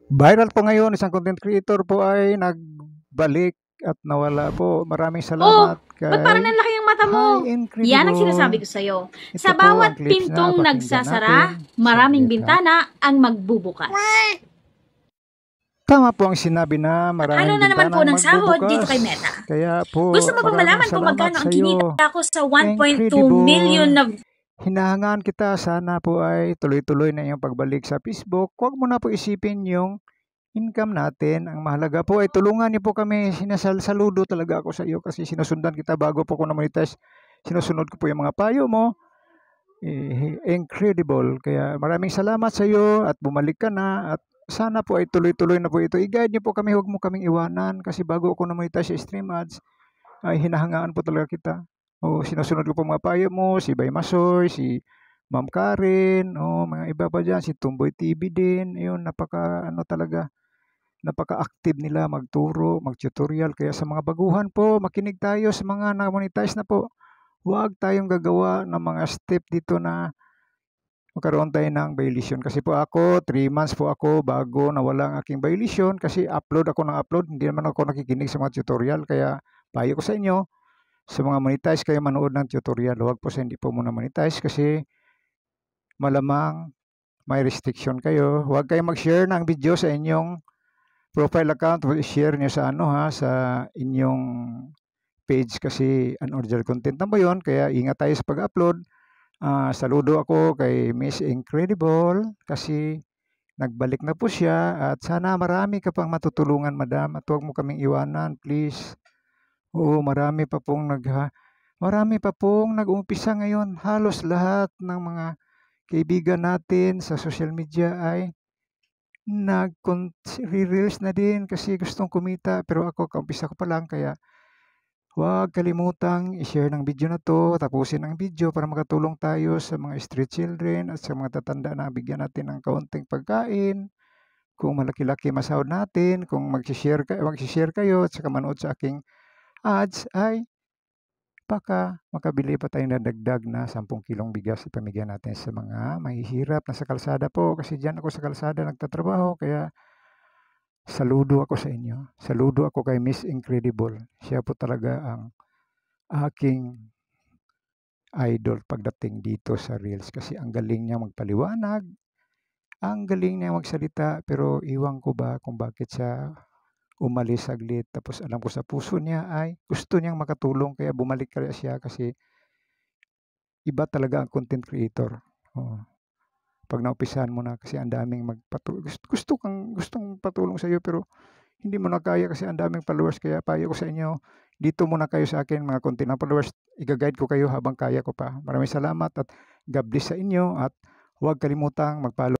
Viral po ngayon, isang content creator po ay nagbalik at nawala po. Maraming Oh, salamat ba't parang kay nanlaki yung mata Hi mo? Yan ang sinasabi Incredible. ko sa'yo. Ito Sa po ang bawat clips na pintong pakinggan nagsasara, natin. maraming Saglit ha. bintana ang magbubukas. Tama po ang sinabi na At ano maraming na naman po bintanang ng sahod dito magbubukas. kay Meta? Kaya Gusto po mo bang maraming malaman kung salamat magkano sa ang kinita iyo. ko sa 1.2 million Incredible. na... Hinahangaan kita, sana po ay tuloy-tuloy na iyong pagbalik sa Facebook. Huwag mo na po isipin yung income natin. Ang mahalaga po ay tulungan niyo po kami. Saludo talaga ako sa iyo kasi sinusundan kita bago po ako na-monetize. Sinusunod ko po yung mga payo mo. Incredible. Kaya maraming salamat sa iyo at bumalik ka na at sana po ay tuloy-tuloy na po ito. I-guide niyo po kami, huwag mo kaming iwanan kasi bago ako na-monetize sa stream ads ay hinahangaan po talaga kita. O sinusunod ko po mga payo mo, si Bay Masoy, si Ma'am Karen, o mga iba pa dyan, si Tumboy TV din. Ayun, napaka-active nila magturo, mag-tutorial. Kaya sa mga baguhan po, makinig tayo sa mga na-monetize na po. Huwag tayong gagawa ng mga step dito na magkaroon tayo ng violation. Kasi po ako, 3 months po ako bago nawala ang aking violation kasi upload ako ng upload. Hindi naman ako nakikinig sa mga tutorial. Kaya payo ko sa inyo, sa mga monetize kayo manood ng tutorial. Huwag po sa hindi po muna monetize kasi malamang may restriction kayo. Huwag kayong mag-share ng video sa inyong profile account. Share nyo sa sa inyong page kasi unoriginal content na ba yun. Kaya ingat tayo sa pag-upload. Saludo ako kay Miss Incredible kasi nagbalik na po siya at sana marami ka pang matutulungan, madam, at huwag mo kaming iwanan, please. Oo, marami pa pong nag-uumpisa ngayon. Halos lahat ng mga kaibigan natin sa social media ay nag-reels na din kasi gustong kumita. Pero ako, kaumpisa ko pa lang. Kaya huwag kalimutang i-share ng video na to. Tapusin ang video para makatulong tayo sa mga street children at sa mga tatanda na bigyan natin ng kaunting pagkain. Kung malaki-laki masahod natin, kung mag-share kayo at saka manood sa aking ads ay baka makabili pa tayo na dagdag na 10 kilong bigas ipamigay natin sa mga mahihirap na sa kalsada po. Kasi diyan ako sa kalsada nagtatrabaho kaya saludo ako sa inyo. Saludo ako kay Miss Incredible. Siya po talaga ang aking idol pagdating dito sa Reels kasi ang galing niya magpaliwanag, ang galing niya magsalita pero iwan ko ba kung bakit siya umalis saglit tapos alam ko sa puso niya ay gusto niyang makatulong kaya bumalik kaya siya kasi iba talaga ang content creator. Oo. Pag naumpisahan mo na kasi ang daming gustong patulong sa iyo pero hindi mo na kaya kasi ang daming followers kaya payo ko sa inyo dito muna kayo sa akin mga konti na followers i-guide ko kayo habang kaya ko pa. Maraming salamat at God bless sa inyo at huwag kalimutang mag-follow